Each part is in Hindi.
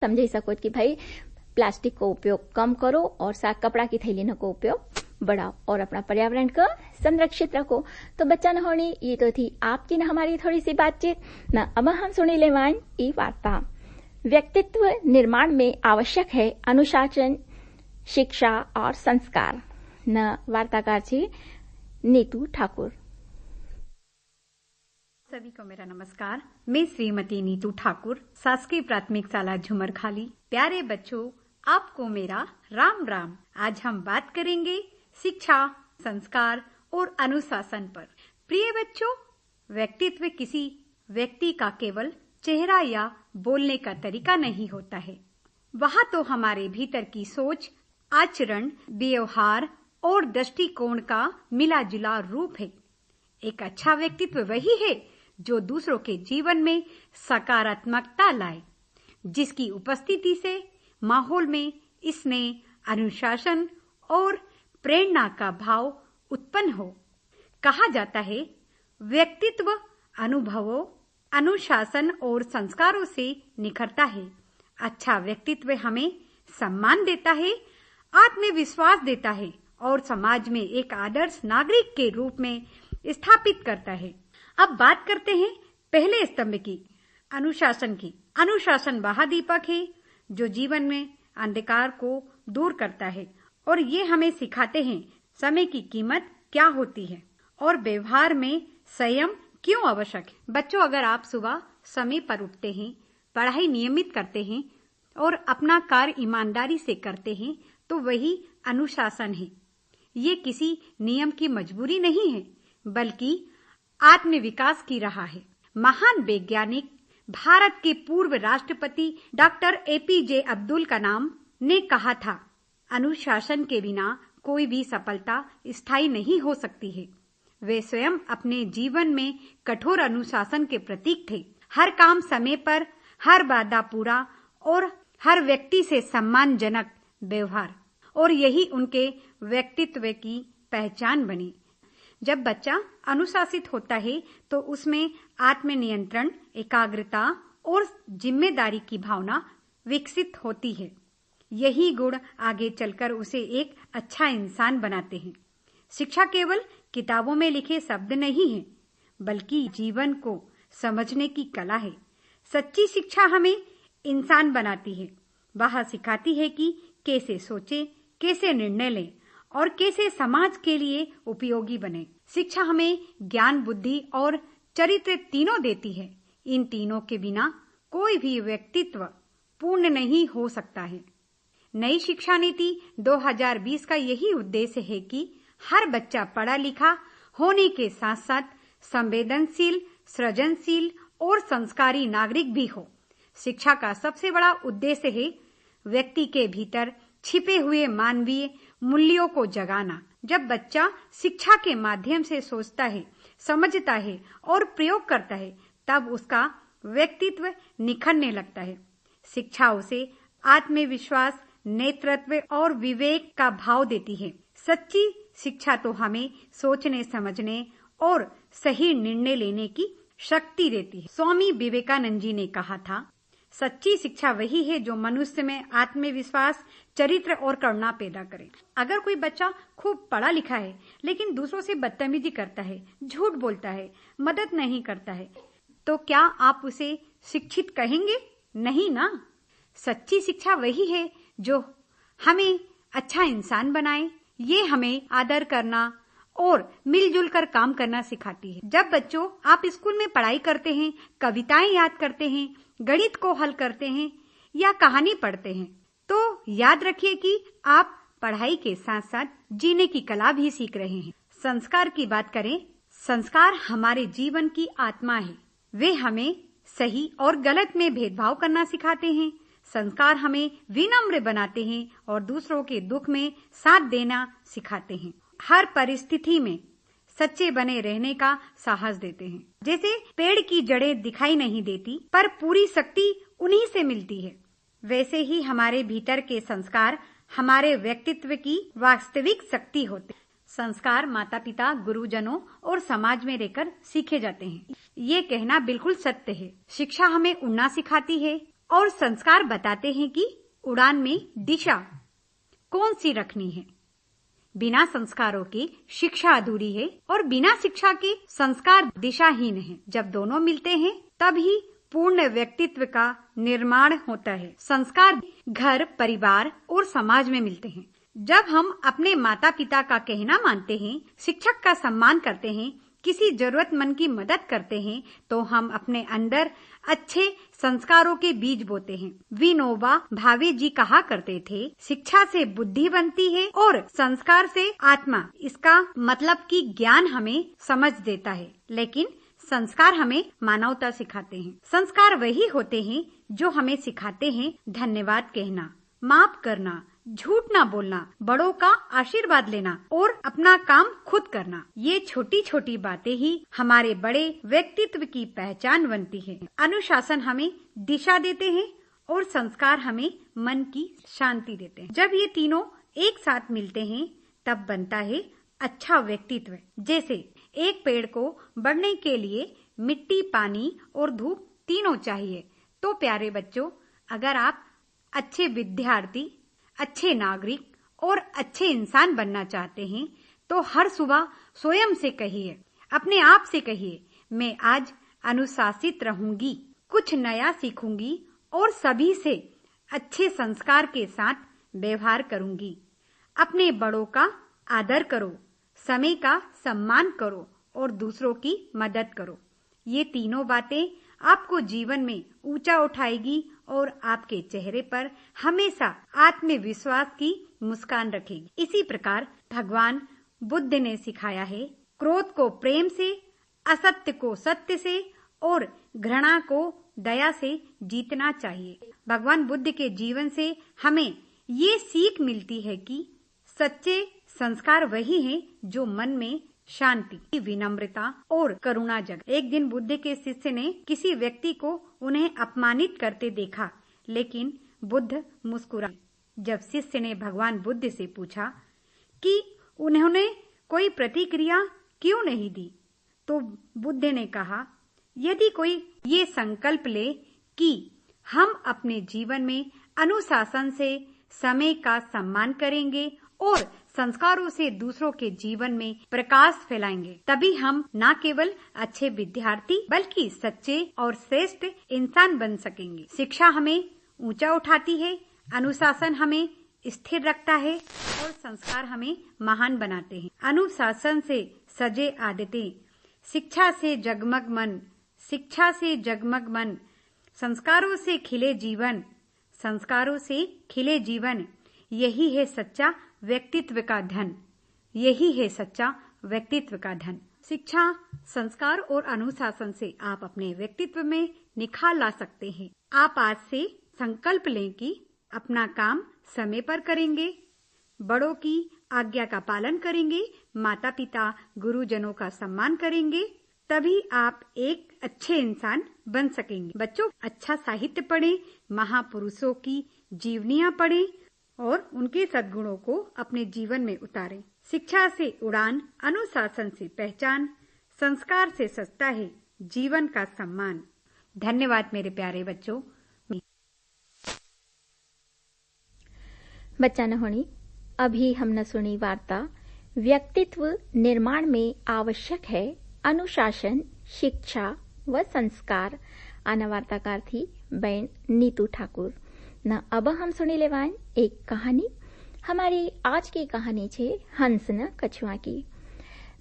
समझी सको कि भाई प्लास्टिक को उपयोग कम करो और साथ कपड़ा की थैली को उपयोग बढ़ाओ और अपना पर्यावरण को संरक्षित रखो। तो बच्चा न होनी ये तो थी आपकी न हमारी थोड़ी सी बातचीत न। अब हम सुनी ले ये वार्ता। व्यक्तित्व निर्माण में आवश्यक है अनुशासन, शिक्षा और संस्कार। न वार्ताकार छी नीतू ठाकुर। सभी को मेरा नमस्कार। मैं श्रीमती नीतू ठाकुर, शासकीय प्राथमिक शाला झुमरखाली। प्यारे बच्चों, आपको मेरा राम राम। आज हम बात करेंगे शिक्षा, संस्कार और अनुशासन पर। प्रिय बच्चों, व्यक्तित्व किसी व्यक्ति का केवल चेहरा या बोलने का तरीका नहीं होता है। वह तो हमारे भीतर की सोच, आचरण, व्यवहार और दृष्टिकोण का मिला जुला रूप है। एक अच्छा व्यक्तित्व वही है जो दूसरों के जीवन में सकारात्मकता लाए, जिसकी उपस्थिति से माहौल में स्नेह, अनुशासन और प्रेरणा का भाव उत्पन्न हो। कहा जाता है, व्यक्तित्व अनुभवों, अनुशासन और संस्कारों से निखरता है। अच्छा व्यक्तित्व हमें सम्मान देता है, आत्मविश्वास देता है और समाज में एक आदर्श नागरिक के रूप में स्थापित करता है। अब बात करते हैं पहले स्तंभ की, अनुशासन की। अनुशासन वह दीपक है जो जीवन में अंधकार को दूर करता है और ये हमें सिखाते हैं समय की कीमत क्या होती है और व्यवहार में संयम क्यों आवश्यक है। बच्चों, अगर आप सुबह समय पर उठते हैं, पढ़ाई नियमित करते हैं और अपना कार्य ईमानदारी से करते हैं तो वही अनुशासन है। ये किसी नियम की मजबूरी नहीं है, बल्कि आत्मविकास की राह है। महान वैज्ञानिक, भारत के पूर्व राष्ट्रपति डॉक्टर APJ अब्दुल कलाम ने कहा था, अनुशासन के बिना कोई भी सफलता स्थायी नहीं हो सकती है। वे स्वयं अपने जीवन में कठोर अनुशासन के प्रतीक थे। हर काम समय पर, हर वादा पूरा और हर व्यक्ति से सम्मानजनक व्यवहार, और यही उनके व्यक्तित्व की पहचान बनी। जब बच्चा अनुशासित होता है तो उसमें आत्मनियंत्रण, एकाग्रता और जिम्मेदारी की भावना विकसित होती है। यही गुण आगे चलकर उसे एक अच्छा इंसान बनाते हैं। शिक्षा केवल किताबों में लिखे शब्द नहीं है, बल्कि जीवन को समझने की कला है। सच्ची शिक्षा हमें इंसान बनाती है। वह सिखाती है कि कैसे सोचे, कैसे निर्णय लें और कैसे समाज के लिए उपयोगी बने। शिक्षा हमें ज्ञान, बुद्धि और चरित्र तीनों देती है। इन तीनों के बिना कोई भी व्यक्तित्व पूर्ण नहीं हो सकता है। नई शिक्षा नीति 2020 का यही उद्देश्य है कि हर बच्चा पढ़ा लिखा होने के साथ साथ संवेदनशील, सृजनशील और संस्कारी नागरिक भी हो। शिक्षा का सबसे बड़ा उद्देश्य है व्यक्ति के भीतर छिपे हुए मानवीय मूल्यों को जगाना। जब बच्चा शिक्षा के माध्यम से सोचता है, समझता है और प्रयोग करता है, तब उसका व्यक्तित्व निखरने लगता है। शिक्षा उसे आत्मविश्वास, नेतृत्व और विवेक का भाव देती है। सच्ची शिक्षा तो हमें सोचने, समझने और सही निर्णय लेने की शक्ति देती है। स्वामी विवेकानंद जी ने कहा था, सच्ची शिक्षा वही है जो मनुष्य में आत्मविश्वास, चरित्र और करुणा पैदा करे। अगर कोई बच्चा खूब पढ़ा लिखा है लेकिन दूसरों से बदतमीजी करता है, झूठ बोलता है, मदद नहीं करता है, तो क्या आप उसे शिक्षित कहेंगे? नहीं ना। सच्ची शिक्षा वही है जो हमें अच्छा इंसान बनाए। ये हमें आदर करना और मिलजुल कर काम करना सिखाती है। जब बच्चों आप स्कूल में पढ़ाई करते हैं, कविताएं याद करते हैं, गणित को हल करते हैं या कहानी पढ़ते हैं, तो याद रखिए कि आप पढ़ाई के साथ साथ जीने की कला भी सीख रहे हैं। संस्कार की बात करें, संस्कार हमारे जीवन की आत्मा है। वे हमें सही और गलत में भेदभाव करना सिखाते हैं। संस्कार हमें विनम्र बनाते हैं और दूसरों के दुख में साथ देना सिखाते हैं। हर परिस्थिति में सच्चे बने रहने का साहस देते हैं। जैसे पेड़ की जड़ें दिखाई नहीं देती, पर पूरी शक्ति उन्हीं से मिलती है, वैसे ही हमारे भीतर के संस्कार हमारे व्यक्तित्व की वास्तविक शक्ति होते हैं। संस्कार माता पिता, गुरुजनों और समाज में रहकर सीखे जाते हैं। ये कहना बिल्कुल सत्य है। शिक्षा हमें उड़ना सिखाती है, और संस्कार बताते हैं कि उड़ान में दिशा कौन सी रखनी है। बिना संस्कारों के शिक्षा अधूरी है और बिना शिक्षा के संस्कार दिशाहीन है। जब दोनों मिलते हैं तभी पूर्ण व्यक्तित्व का निर्माण होता है। संस्कार घर, परिवार और समाज में मिलते हैं। जब हम अपने माता पिता का कहना मानते हैं, शिक्षक का सम्मान करते हैं, किसी जरूरतमंद की मदद करते हैं, तो हम अपने अंदर अच्छे संस्कारों के बीज बोते हैं। विनोबा भावे जी कहा करते थे, शिक्षा से बुद्धि बनती है और संस्कार से आत्मा। इसका मतलब कि ज्ञान हमें समझ देता है, लेकिन संस्कार हमें मानवता सिखाते हैं। संस्कार वही होते हैं जो हमें सिखाते हैं धन्यवाद कहना, माफ करना, झूठ ना बोलना, बड़ों का आशीर्वाद लेना और अपना काम खुद करना। ये छोटी छोटी बातें ही हमारे बड़े व्यक्तित्व की पहचान बनती है। अनुशासन हमें दिशा देते हैं और संस्कार हमें मन की शांति देते हैं। जब ये तीनों एक साथ मिलते हैं तब बनता है अच्छा व्यक्तित्व। जैसे एक पेड़ को बढ़ने के लिए मिट्टी, पानी और धूप तीनों चाहिए। तो प्यारे बच्चों, अगर आप अच्छे विद्यार्थी, अच्छे नागरिक और अच्छे इंसान बनना चाहते हैं तो हर सुबह स्वयं से कहिए, अपने आप से कहिए, मैं आज अनुशासित रहूंगी, कुछ नया सीखूंगी और सभी से अच्छे संस्कार के साथ व्यवहार करूंगी। अपने बड़ों का आदर करो, समय का सम्मान करो और दूसरों की मदद करो। ये तीनों बातें आपको जीवन में ऊंचा उठाएगी और आपके चेहरे पर हमेशा आत्मविश्वास की मुस्कान रखेगी। इसी प्रकार भगवान बुद्ध ने सिखाया है, क्रोध को प्रेम से, असत्य को सत्य से और घृणा को दया से जीतना चाहिए। भगवान बुद्ध के जीवन से हमें ये सीख मिलती है कि सच्चे संस्कार वही हैं जो मन में शांति, विनम्रता और करुणा जगाए। एक दिन बुद्ध के शिष्य ने किसी व्यक्ति को उन्हें अपमानित करते देखा, लेकिन बुद्ध मुस्कुराए। जब शिष्य ने भगवान बुद्ध से पूछा कि उन्होंने कोई प्रतिक्रिया क्यों नहीं दी, तो बुद्ध ने कहा, यदि कोई ये संकल्प ले कि हम अपने जीवन में अनुशासन से, समय का सम्मान करेंगे और संस्कारों से दूसरों के जीवन में प्रकाश फैलाएंगे, तभी हम न केवल अच्छे विद्यार्थी बल्कि सच्चे और श्रेष्ठ इंसान बन सकेंगे। शिक्षा हमें ऊंचा उठाती है, अनुशासन हमें स्थिर रखता है और संस्कार हमें महान बनाते हैं। अनुशासन से सजे आदतें, शिक्षा से जगमग मन, शिक्षा से जगमग मन, संस्कारों से खिले जीवन, संस्कारों से खिले जीवन। यही है सच्चा व्यक्तित्व का धन, यही है सच्चा व्यक्तित्व का धन। शिक्षा, संस्कार और अनुशासन से आप अपने व्यक्तित्व में निखार ला सकते हैं। आप आज से संकल्प लें कि अपना काम समय पर करेंगे, बड़ों की आज्ञा का पालन करेंगे, माता पिता गुरुजनों का सम्मान करेंगे, तभी आप एक अच्छे इंसान बन सकेंगे। बच्चों, अच्छा साहित्य पढ़ें, महापुरुषों की जीवनियां पढ़ें और उनके सद्गुणों को अपने जीवन में उतारें। शिक्षा से उड़ान, अनुशासन से पहचान, संस्कार से सजता है जीवन का सम्मान। धन्यवाद मेरे प्यारे बच्चों। बच्चा न होनी, अभी हमने सुनी वार्ता व्यक्तित्व निर्माण में आवश्यक है अनुशासन, शिक्षा व संस्कार। आना वार्ताकार थी बहन नीतू ठाकुर न। अब हम सुनी लेवान एक कहानी। हमारी आज की कहानी छे हंस न कछुआ की।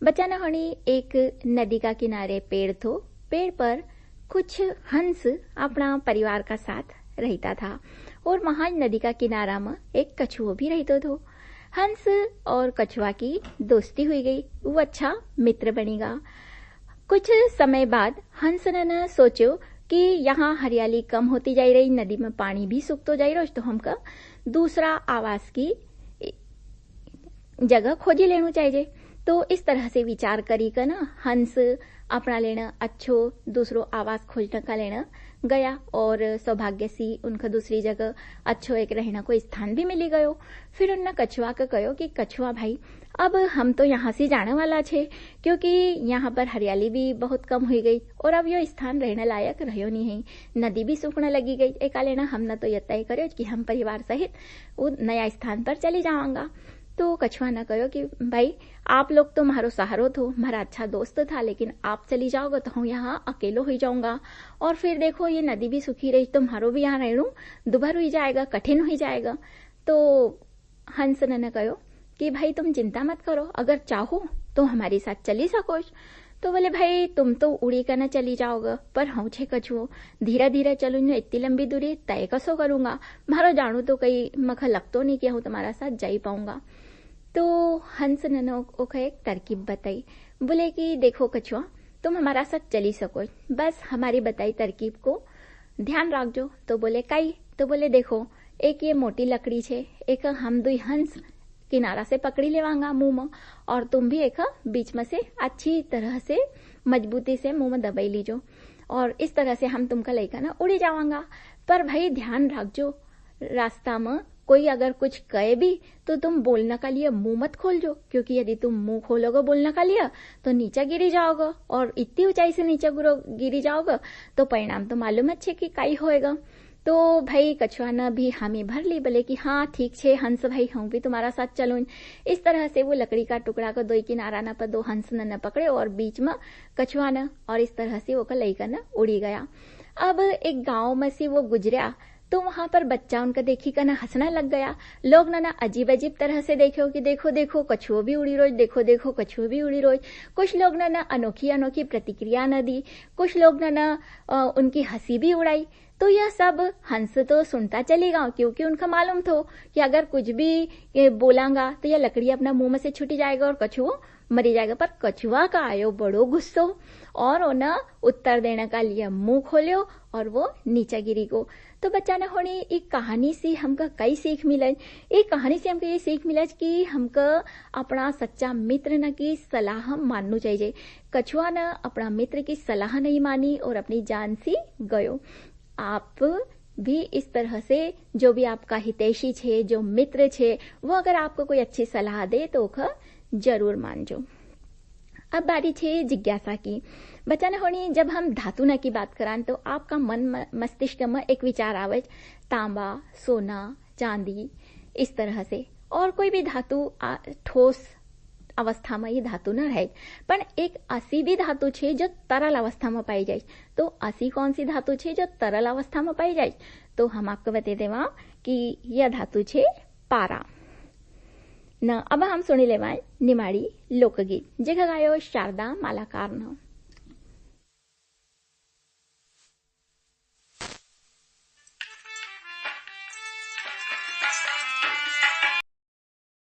बच्चा न होनी, एक नदी का किनारे पेड़ थो। पेड़ पर कुछ हंस अपना परिवार का साथ रहता था और वहां नदी का किनारा में एक कछुआ भी रहता थो। हंस और कछुआ की दोस्ती हुई गई, वो अच्छा मित्र बनेगा। कुछ समय बाद हंस ने सोचो कि यहाँ हरियाली कम होती जा रही, नदी में पानी भी सूखतो जा रहा, तो हमका दूसरा आवास की जगह खोजी लेना चाहिए। तो इस तरह से विचार करी कर ना हंस अपना लेना अच्छो दूसरो आवास खोजने का लेना गया और सौभाग्य सी उनका दूसरी जगह अच्छो एक रहना को स्थान भी मिली गयो। फिर उनने कछुआ के कहो कि कछुआ भाई अब हम तो यहाँ से जाने वाला छे, क्योंकि यहाँ पर हरियाली भी बहुत कम हुई गई और अब यो स्थान रहने लायक रहो नहीं है, नदी भी सूखने लगी गई। एक लेना हमने तो यह तय करो कि हम परिवार सहित वो नया स्थान पर चली जाऊंगा। तो कछुआ ने कहो कि भाई आप लोग तो मारो सहारो थो, मारा अच्छा दोस्त था, लेकिन आप चली जाओगे तो हम यहाँ अकेलो हो जाऊंगा और फिर देखो ये नदी भी सूखी रही तो मारो भी यहाँ रहना दुभर हो जाएगा, कठिन हो जाएगा। तो हंस ने कहो कि भाई तुम चिंता मत करो, अगर चाहो तो हमारे साथ चली सको। तो बोले भाई तुम तो उड़ी कर न चली जाओगे, पर हूँ छे कछुओ धीरे धीरे चलू, इतनी लंबी दूरी तय कसो करूंगा, मारो जानू तो कहीं मख लगतो नहीं कि हूँ तुम्हारा साथ जा ही पाऊंगा। तो हंस ने एक तरकीब बताई, बोले कि देखो कछुआ तुम हमारा साथ चली सको, बस हमारी बताई तरकीब को ध्यान रखजो। तो बोले काई? तो बोले देखो एक ये मोटी लकड़ी छे, एक हम दुई हंस किनारा से पकड़ी लेवांगा मुंह में, और तुम भी एक बीच में से अच्छी तरह से मजबूती से मुंह में दबाई लीजो और इस तरह से हम तुमका लेकर ना उड़ी जावांगा। पर भाई ध्यान रखजो रास्ता में कोई अगर कुछ कहे भी तो तुम बोलने का लिए मुंह मत खोलजो, क्योंकि यदि तुम मुंह खोलोगे बोलने का लिए तो नीचे गिरी जाओगे और इतनी ऊंचाई से नीचे गिरी जाओगे तो परिणाम तो मालूम है कि काई होएगा। तो भाई कछुआ ने भी हामी भर ली, बोले कि हाँ ठीक छे हंस भाई हूँ भी तुम्हारा साथ चलूं। इस तरह से वो लकड़ी का टुकड़ा को दो किनारा न पर दो हंस न पकड़े और बीच में कछुआ न, और इस तरह से वो लेकर न उड़ी गया। अब एक गांव में से वो गुजरा तो वहां पर बच्चा उनका देखी कर हंसना लग गया। लोग ना अजीब अजीब तरह से देखो कि देखो देखो कछुओ भी उड़ी रोज, देखो देखो कछुओ भी उड़ी रोज। कुछ लोग ना अनोखी अनोखी प्रतिक्रिया न दी, कुछ लोग ना उनकी हंसी भी उड़ाई। तो यह सब हंस तो सुनता चलेगा, क्योंकि उनका मालूम था कि अगर कुछ भी बोलांगा तो यह लकड़ी अपना मुंह में से छूटी जाएगा और कछुआ मरी जाएगा। पर कछुआ का आयो बड़ो गुस्सो और उन्हें उत्तर देने का लिए मुंह खोलियो और वो नीचे गिरी को। तो बच्चा ने होनी एक कहानी से हमका कई सीख मिले। एक कहानी से हमको ये सीख मिले कि हमको अपना सच्चा मित्र न की सलाह मानना चाहिए। कछुआ ने अपना मित्र की सलाह नहीं मानी और अपनी जान से गयो। आप भी इस तरह से जो भी आपका हितैषी छे, जो मित्र छे, वो अगर आपको कोई अच्छी सलाह दे तो ओखा जरूर मानजो। अब बारी छे जिज्ञासा की। बच्चा ने होनी जब हम धातु न की बात करान तो आपका मन मस्तिष्क में एक विचार आवे, तांबा, सोना, चांदी, इस तरह से, और कोई भी धातु ठोस अवस्था में ये धातु न रहे। पण एक ऐसी भी धातु छे जो तरल अवस्था में पाई जाए। तो ऐसी कौन सी धातु छे जो तरल अवस्था में पाई जाए? तो हम आपको बता देवा कि यह धातु छे पारा न। अब हम सुनी लेवा निमाड़ी लोकगीत जेका गायो शारदा मालाकार न।